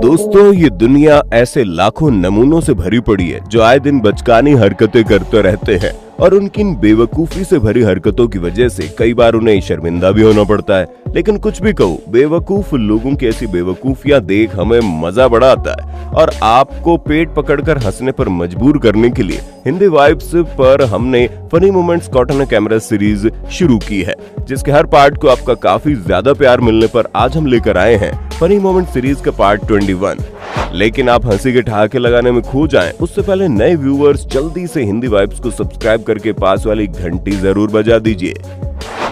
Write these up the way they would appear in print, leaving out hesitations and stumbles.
दोस्तों, ये दुनिया ऐसे लाखों नमूनों से भरी पड़ी है जो आए दिन बचकानी हरकतें करते रहते हैं और उनकी इन बेवकूफी से भरी हरकतों की वजह से कई बार उन्हें शर्मिंदा भी होना पड़ता है। लेकिन कुछ भी कहो, बेवकूफ लोगों की ऐसी बेवकूफियां देख हमें मजा बड़ा आता है और आपको पेट पकड़कर हंसने पर मजबूर करने के लिए हिंदी वाइब्स पर हमने funny moments caught on camera series शुरू की है, जिसके हर पार्ट को आपका काफी ज्यादा प्यार मिलने पर आज हम लेकर आए हैं फनी मोमेंट सीरीज का पार्ट 21। लेकिन आप हंसी के ठहाके लगाने में खो जाएं, उससे पहले नए व्यूअर्स जल्दी से हिंदी वाइब्स को सब्सक्राइब करके पास वाली घंटी जरूर बजा दीजिए।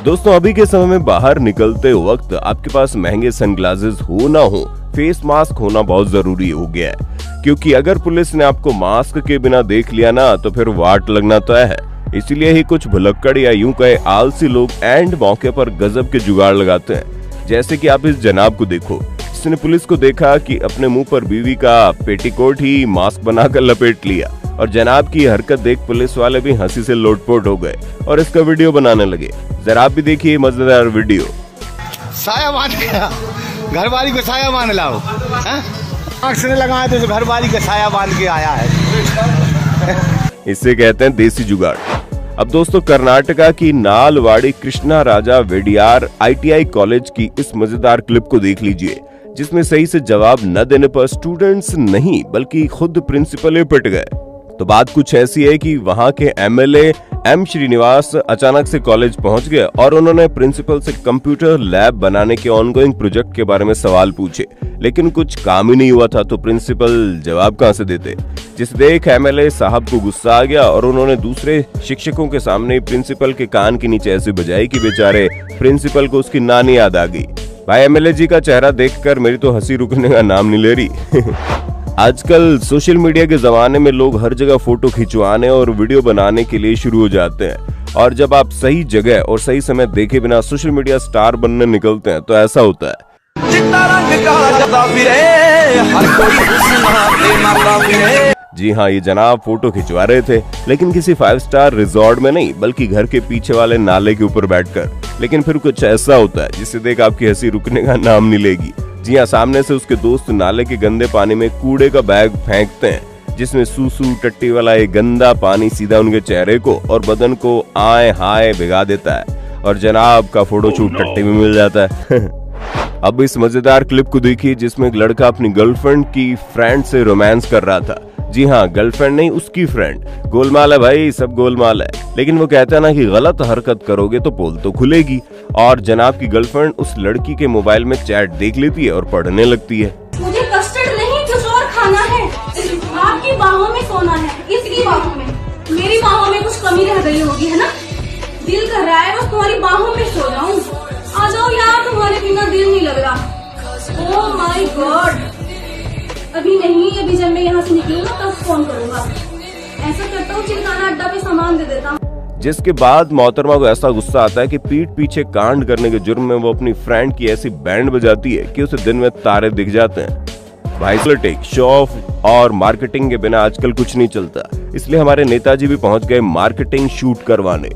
दोस्तों, अभी के समय में बाहर निकलते वक्त आपके पास महंगे सनग्लासेस हो ना हो, फेस मास्क होना बहुत जरूरी हो गया है, क्योंकि अगर पुलिस ने आपको मास्क के बिना देख लिया ना तो फिर वाट लगना तय है। इसीलिए ही कुछ भुलक्कड़ या यूं कहे आलसी लोग एंड मौके पर गजब के जुगाड़ लगाते हैं। जैसे कि आप इस जनाब को देखो, जिसने पुलिस को देखा कि अपने मुंह पर बीवी का पेटीकोट ही मास्क बनाकर लपेट लिया और जनाब की हरकत देख पुलिस वाले भी हंसी से लोटपोट हो गए और इसका वीडियो बनाने लगे। जरा आप भी देखिए मजेदार वीडियो। साया बांध गया, घर वाली को साया बांध लाओ। मास्क ने लगाया तो घर वाली का साया बांध के आया है। इसे कहते हैं देसी जुगाड़। अब दोस्तों, कर्नाटका की नालवाड़ी कृष्णा राजा वेडियार ITI कॉलेज की इस मजेदार क्लिप को देख लीजिए, जिसमें सही से जवाब न देने पर स्टूडेंट्स नहीं बल्कि खुद प्रिंसिपल ही पिट गए। तो बात कुछ ऐसी है कि वहां के MLA M श्रीनिवास अचानक से कॉलेज पहुंच गए और उन्होंने प्रिंसिपल से कंप्यूटर लैब बनाने के ऑनगोइंग प्रोजेक्ट के बारे में सवाल पूछे, लेकिन कुछ काम ही नहीं हुआ था तो प्रिंसिपल जवाब कहां से देते। जिसे देख MLA साहब को गुस्सा आ गया और उन्होंने दूसरे शिक्षकों के सामने प्रिंसिपल के कान के नीचे ऐसे बजाई कि बेचारे प्रिंसिपल को उसकी नानी याद आ गई। भाई, MLA जी का चेहरा देखकर मेरी तो हंसी रुकने का नाम नहीं ले रही। आजकल सोशल मीडिया के जमाने में लोग हर जगह फोटो खिंचवाने और वीडियो बनाने के लिए शुरू हो जाते हैं, और जब आप सही जगह और सही समय देखे बिना सोशल मीडिया स्टार बनने निकलते हैं तो ऐसा होता है। जी हाँ, ये जनाब फोटो खिंचवा रहे थे, लेकिन किसी 5 स्टार रिजॉर्ट में नहीं बल्कि घर के पीछे वाले नाले के ऊपर बैठकर। लेकिन फिर कुछ ऐसा होता है जिसे देख आपकी हंसी रुकने का नाम नहीं लेगी। जी हाँ, सामने से उसके दोस्त नाले के गंदे पानी में कूड़े का बैग फेंकते हैं, जिसमें सूसू टट्टी वाला ये गंदा पानी सीधा उनके चेहरे को और बदन को आए हाय भिगा देता है और जनाब का फोटोशूट टट्टी में मिल जाता है। अब इस मजेदार क्लिप को देखिए, जिसमें एक लड़का अपनी गर्लफ्रेंड की फ्रेंड से रोमांस कर रहा था। जी हाँ, गर्लफ्रेंड नहीं, उसकी फ्रेंड। गोलमाल है भाई, सब गोलमाल है। लेकिन वो कहता है ना कि गलत हरकत करोगे तो पोल तो खुलेगी, और जनाब की गर्लफ्रेंड उस लड़की के मोबाइल में चैट देख लेती है और पढ़ने लगती है। मुझे कस्टर्ड नहीं, कुछ और खाना है। आपकी बाहों में सोना है, इसकी बाहों में। मेरी बाहों में कुछ कमी रह गई होगी, है ना? दिल कर रहा है बस तुम्हारी बाहों में सो जाऊं। आ जाओ यार, तुम्हारे बिना दिल नहीं लग रहा। ओह माय गॉड, अभी नहीं, अभी जब मैं यहाँ से निकलूँ ना तब फोन करूंगा। ऐसा करता हूँ, चिलकाना अड्डा पे सामान दे देता हूँ। जिसके बाद मोहतरमा को ऐसा गुस्सा आता है कि पीठ पीछे कांड करने के जुर्म में वो अपनी फ्रेंड की ऐसी बैंड बजाती है कि उसे दिन में तारे दिख जाते हैं। भाई, पॉलिटिक्स, शो ऑफ और मार्केटिंग के बिना आजकल कुछ नहीं चलता, इसलिए हमारे नेताजी भी पहुंच गए मार्केटिंग शूट करवाने।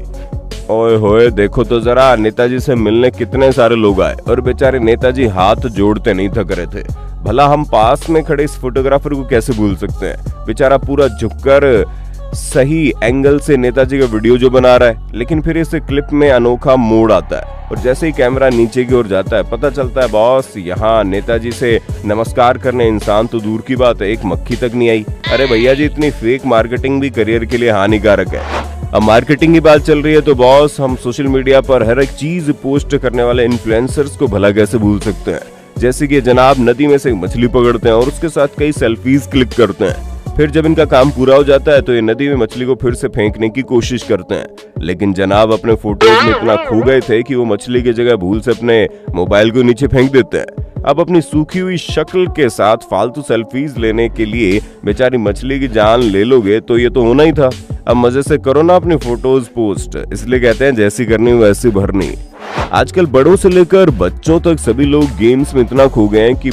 ओए होए, देखो तो जरा, नेताजी से मिलने कितने सारे लोग आए और बेचारे नेताजी हाथ जोड़ते नहीं थक रहे थे। भला हम पास में खड़े इस फोटोग्राफर को कैसे भूल सकते हैं? बेचारा पूरा झुककर सही एंगल से नेताजी का वीडियो जो बना रहा है। लेकिन फिर इस क्लिप में अनोखा मोड़ आता है और जैसे ही कैमरा नीचे की ओर जाता है, पता चलता है बॉस, यहाँ नेताजी से नमस्कार करने इंसान तो दूर की बात है, एक मक्खी तक नहीं आई। अरे भैया जी, इतनी फेक मार्केटिंग भी करियर के लिए हानिकारक है। अब मार्केटिंग की बात चल रही है तो बॉस, हम सोशल मीडिया पर हर एक चीज पोस्ट करने वाले इन्फ्लुएंसर्स को भला कैसे भूल सकते हैं? जैसे कि जनाब नदी में से मछली पकड़ते हैं और उसके साथ कई सेल्फीज क्लिक करते हैं। फिर जब इनका काम पूरा हो जाता है तो ये नदी में मछली को फिर से फेंकने की कोशिश करते हैं। लेकिन जनाब अपने फोटोज में इतना खो गए थे कि वो मछली की जगह भूल से अपने मोबाइल को नीचे फेंक देते हैं। अब अपनी सूखी हुई शक्ल के साथ फालतू सेल्फीज लेने के लिए बेचारी मछली की जान ले लोगे तो ये तो होना ही था। अब मजे से करो ना अपनी फोटोज पोस्ट, इसलिए कहते हैं जैसी करनी वैसी भरनी। आजकल बड़ों से लेकर बच्चों तक सभी लोग गेम्स में इतना खो गए हैं कि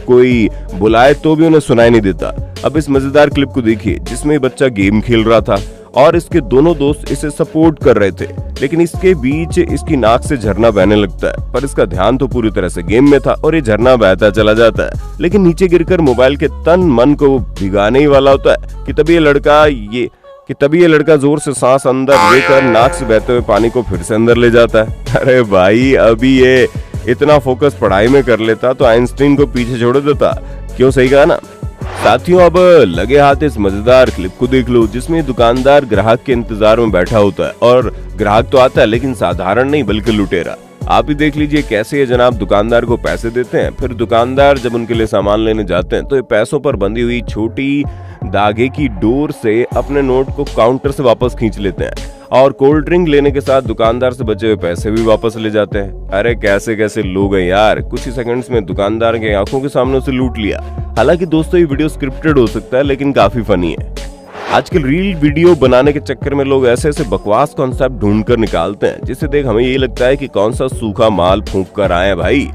कोई बुलाए तो भी उन्हें सुनाई नहीं देता। अब इस मजेदार क्लिप को देखिए, जिसमें बच्चा गेम खेल रहा था और इसके दोनों दोस्त इसे सपोर्ट कर रहे थे, लेकिन इसके बीच इसकी नाक से झरना बहने लगता है। पर इसका ध्यान तो पूरी तरह से गेम में था और ये झरना बहता चला जाता है, लेकिन नीचे गिरकर मोबाइल के तन मन को भिगाने ही वाला होता है कि तभी ये लड़का जोर से सांस अंदर लेकर नाक से बहते हुए पानी को फिर से अंदर ले जाता है। अरे भाई, अभी ये इतना फोकस पढ़ाई में कर लेता तो आइंस्टीन को पीछे छोड़ देता। क्यों, सही कहा ना? साथियों, अब लगे हाथ इस मजेदार क्लिप को देख लो, जिसमें दुकानदार ग्राहक के इंतजार में बैठा होता है और ग्राहक तो आता है, लेकिन साधारण नहीं बल्कि लुटेरा। आप ही देख लीजिए कैसे ये जनाब दुकानदार को पैसे देते हैं। फिर दुकानदार जब उनके लिए सामान लेने जाते हैं तो ये पैसों पर बंधी हुई छोटी धागे की डोर से अपने नोट को काउंटर से वापस खींच लेते हैं और कोल्ड ड्रिंक लेने के साथ दुकानदार से बचे हुए पैसे भी वापस ले जाते हैं। अरे कैसे कैसे लोग हैं यार, कुछ ही सेकंड्स में दुकानदार के आंखों के सामने उसे लूट लिया। हालांकि दोस्तों, ये वीडियो स्क्रिप्टेड हो सकता है, लेकिन काफी फनी है। आजकल रील वीडियो बनाने के चक्कर में लोग ऐसे ऐसे बकवास कॉन्सेप्ट ढूंढ कर निकालते हैं, जिसे देख हमें यही लगता है कि कौन सा सूखा माल फूंक कर आए भाई।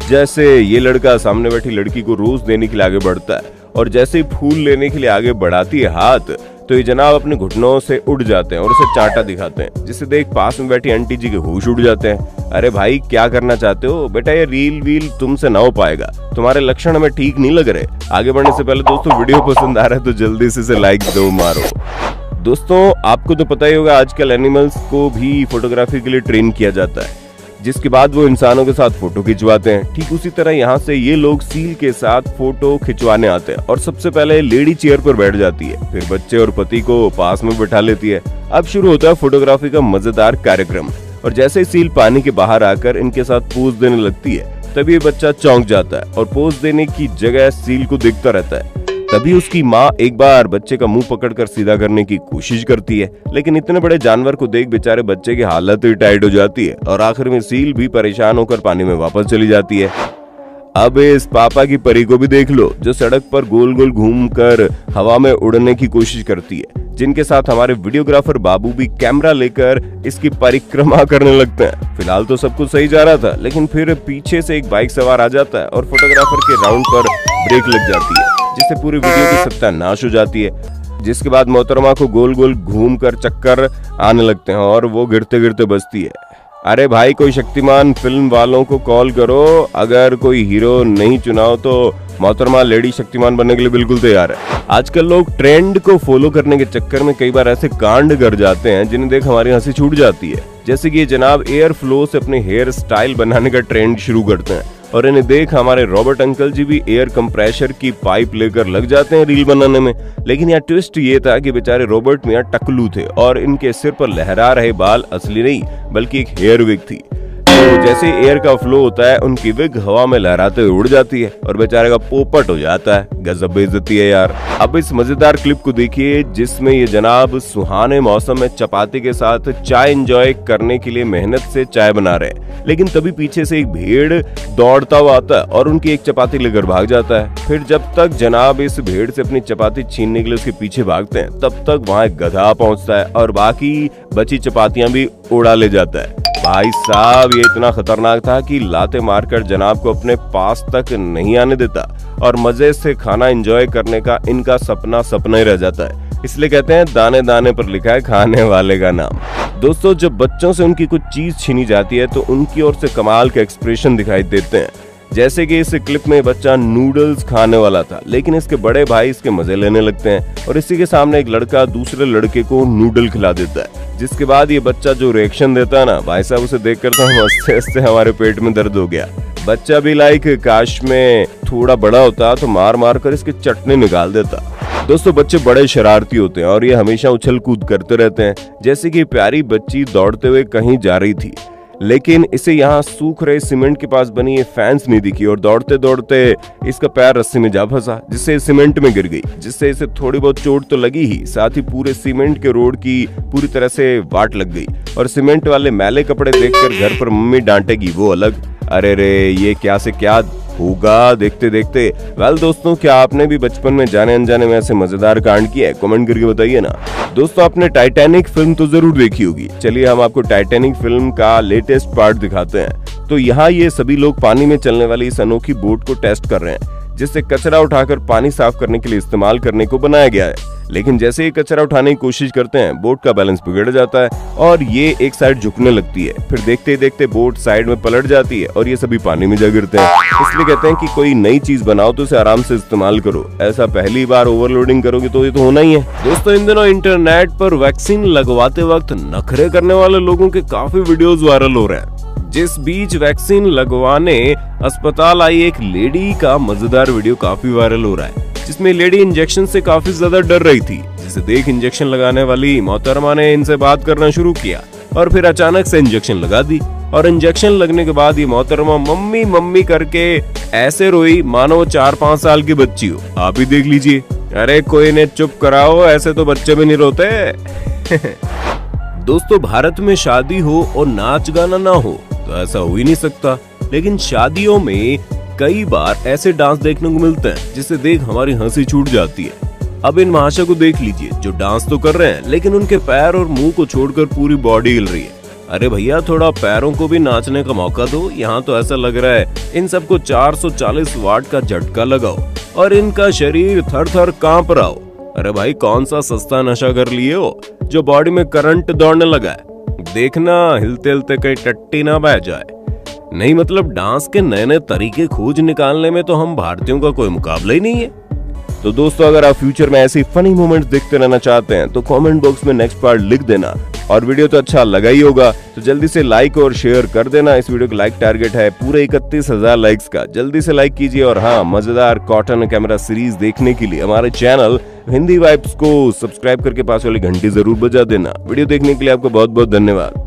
जैसे ये लड़का सामने बैठी लड़की को रोज देने के लिए आगे बढ़ता है और जैसे ही फूल लेने के लिए आगे बढ़ाती है हाथ, तो ये जनाब अपने घुटनों से उड़ जाते हैं और उसे चांटा दिखाते हैं, जिसे देख पास में बैठी आंटी जी के होश उड़ जाते हैं। अरे भाई, क्या करना चाहते हो बेटा? ये रील वील तुमसे ना हो पाएगा, तुम्हारे लक्षण हमें ठीक नहीं लग रहे। आगे बढ़ने से पहले दोस्तों, वीडियो पसंद आ रहा है तो जल्दी से इसे लाइक दो मारो। दोस्तों, आपको तो पता ही होगा आजकल एनिमल्स को भी फोटोग्राफी के लिए ट्रेन किया जाता है, जिसके बाद वो इंसानों के साथ फोटो खिंचवाते हैं। ठीक उसी तरह यहाँ से ये लोग सील के साथ फोटो खिंचवाने आते हैं और सबसे पहले लेडी चेयर पर बैठ जाती है, फिर बच्चे और पति को पास में बैठा लेती है। अब शुरू होता है फोटोग्राफी का मजेदार कार्यक्रम और जैसे ही सील पानी के बाहर आकर इनके साथ पोज देने लगती है, तभी ये बच्चा चौंक जाता है और पोज देने की जगह सील को देखता रहता है। तभी उसकी माँ एक बार बच्चे का मुंह पकड़कर सीधा करने की कोशिश करती है, लेकिन इतने बड़े जानवर को देख बेचारे बच्चे की हालत ही टाइट हो जाती है और आखिर में सील भी परेशान होकर पानी में वापस चली जाती है। अब इस पापा की परी को भी देख लो, जो सड़क पर गोल गोल घूमकर हवा में उड़ने की कोशिश करती है, जिनके साथ हमारे वीडियोग्राफर बाबू भी कैमरा लेकर इसकी परिक्रमा करने लगते हैं। फिलहाल तो सब कुछ सही जा रहा था, लेकिन फिर पीछे से एक बाइक सवार आ जाता है और फोटोग्राफर के राउंड पर ब्रेक लग जाती है, जिससे पूरी वीडियो की सत्यानाश हो जाती है। जिसके बाद मोहतरमा को गोल गोल घूमकर चक्कर आने लगते हैं और वो गिरते गिरते बचती है। अरे भाई, कोई शक्तिमान फिल्म वालों को कॉल करो, अगर कोई हीरो नहीं चुनाव तो मोहतरमा लेडी शक्तिमान बनने के लिए बिल्कुल तैयार है। आजकल लोग ट्रेंड को फॉलो करने के चक्कर में कई बार ऐसे कांड कर जाते हैं जिन्हें देख हमारी हंसी छूट जाती है। जैसे कि ये जनाब एयर फ्लो से अपने हेयर स्टाइल बनाने का ट्रेंड शुरू करते हैं और इन्हें देख हमारे रॉबर्ट अंकल जी भी एयर कंप्रेशर की पाइप लेकर लग जाते हैं रील बनाने में। लेकिन यहाँ ट्विस्ट ये था कि बेचारे रॉबर्ट मियां टकलू थे और इनके सिर पर लहरा रहे बाल असली नहीं बल्कि एक हेयर विग थी। तो जैसे एयर का फ्लो होता है, उनकी विग हवा में लहराते हुए उड़ जाती है और बेचारे का पोपट हो जाता है। गजब बेइज्जती है यार। अब इस मजेदार क्लिप को देखिए, जिसमें ये जनाब सुहाने मौसम में चपाती के साथ चाय एंजॉय करने के लिए मेहनत से चाय बना रहे हैं, लेकिन तभी पीछे से एक भेड़ दौड़ता हुआ आता है और उनकी एक चपाती लेकर भाग जाता है। फिर जब तक जनाब इस भेड़ से अपनी चपाती छीनने के लिए उसके पीछे भागते हैं, तब तक वहाँ एक गधा पहुंचता है और बाकी बची चपातियां भी उड़ा ले जाता है। भाई साहब, ये इतना खतरनाक था कि लाते मारकर जनाब को अपने पास तक नहीं आने देता और मजे से खाना एंजॉय करने का इनका सपना सपना ही रह जाता है। इसलिए कहते हैं दाने दाने पर लिखा है खाने वाले का नाम। दोस्तों, जब बच्चों से उनकी कुछ चीज छीनी जाती है तो उनकी ओर से कमाल के एक्सप्रेशन दिखाई देते हैं। जैसे कि इस क्लिप में बच्चा नूडल्स खाने वाला था, लेकिन इसके बड़े भाई इसके मजे लेने लगते हैं और इसी के सामने एक लड़का दूसरे लड़के को नूडल खिला देता है। जिसके बाद ये बच्चा जो रिएक्शन देता है ना भाई साहब, उसे देखकर तो हम हंसते हंसते हमारे पेट में दर्द हो गया। बच्चा भी लाइक काश में थोड़ा बड़ा होता तो मार मार कर इसकी चटनी निकाल देता। दोस्तों, बच्चे बड़े शरारती होते हैं और ये हमेशा उछल कूद करते रहते हैं। जैसे कि प्यारी बच्ची दौड़ते हुए कहीं जा रही थी, लेकिन इसे यहाँ सूख रहे सीमेंट के पास बनी ये फैंस नहीं दिखी और दौड़ते दौड़ते इसका पैर रस्सी में जा फंसा, जिससे सीमेंट में गिर गई, जिससे इसे थोड़ी बहुत चोट तो लगी ही, साथ ही पूरे सीमेंट के रोड की पूरी तरह से वाट लग गई। और सीमेंट वाले मैले कपड़े देखकर घर पर मम्मी डांटेगी वो अलग। अरे रे, ये क्या से क्या होगा देखते देखते। वेल दोस्तों, क्या आपने भी बचपन में जाने अनजाने में ऐसे मजेदार कांड किया है? कमेंट करके बताइए ना। दोस्तों, आपने टाइटैनिक फिल्म तो जरूर देखी होगी। चलिए हम आपको टाइटैनिक फिल्म का लेटेस्ट पार्ट दिखाते हैं। तो यहाँ ये सभी लोग पानी में चलने वाली इस अनोखी बोट को टेस्ट कर रहे हैं, जिससे कचरा उठाकर पानी साफ करने के लिए इस्तेमाल करने को बनाया गया है। लेकिन जैसे ही कचरा उठाने की कोशिश करते हैं, बोट का बैलेंस बिगड़ जाता है और ये एक साइड झुकने लगती है। फिर देखते ही देखते बोट साइड में पलट जाती है और ये सभी पानी में जा गिरते हैं। इसलिए कहते हैं कि कोई नई चीज बनाओ तो उसे आराम से इस्तेमाल करो, ऐसा पहली बार ओवरलोडिंग करोगे तो ये तो होना ही है। दोस्तों, इन दिनों इंटरनेट पर वैक्सीन लगवाते वक्त नखरे करने वाले लोगों के काफी वीडियोस वायरल हो रहे हैं। जिस बीच वैक्सीन लगवाने अस्पताल आई एक लेडी का मजेदार वीडियो काफी वायरल हो रहा है, जिसमें लेडी इंजेक्शन से काफी ज्यादा डर रही थी, जिसे देख इंजेक्शन लगाने वाली मोहतरमा ने इनसे बात करना शुरू किया और फिर अचानक से इंजेक्शन लगा दी। और इंजेक्शन लगने के बाद ये मोहतरमा मम्मी मम्मी करके ऐसे रोई मानो 4-5 साल की बच्ची हो। आप ही देख लीजिए। अरे कोई ने चुप कराओ, ऐसे तो बच्चे भी नहीं रोते। दोस्तों, भारत में शादी हो और नाच गाना ना हो तो ऐसा हो ही नहीं सकता, लेकिन शादियों में कई बार ऐसे डांस देखने को मिलते हैं जिसे देख हमारी हंसी छूट जाती है। अब इन महाशय को देख लीजिए, जो डांस तो कर रहे हैं लेकिन उनके पैर और मुंह को छोड़कर पूरी बॉडी हिल रही है। अरे भैया, थोड़ा पैरों को भी नाचने का मौका दो। यहाँ तो ऐसा लग रहा है इन सबको 440 वाट का झटका लगाओ और इनका शरीर थर थर कांप रहा हो। अरे भाई, कौन सा सस्ता नशा कर लिए हो जो बॉडी में करंट दौड़ने लगा है? देखना हिलते हिलते कहीं टट्टी ना बह जाए। नहीं मतलब डांस के नए नए तरीके खोज निकालने में तो हम भारतीयों का कोई मुकाबला ही नहीं है। तो दोस्तों, अगर आप फ्यूचर में ऐसी फनी मोमेंट्स देखते रहना चाहते हैं तो कमेंट बॉक्स में नेक्स्ट पार्ट लिख देना। और वीडियो तो अच्छा लगा ही होगा तो जल्दी से लाइक और शेयर कर देना। इस वीडियो का लाइक टारगेट है पूरे 31,000 लाइक्स का। जल्दी से लाइक कीजिए और हाँ, मजेदार कॉटन कैमरा सीरीज देखने के लिए हमारे चैनल हिंदी वाइब्स को सब्सक्राइब करके पास वाली घंटी जरूर बजा देना। वीडियो देखने के लिए आपको बहुत बहुत धन्यवाद।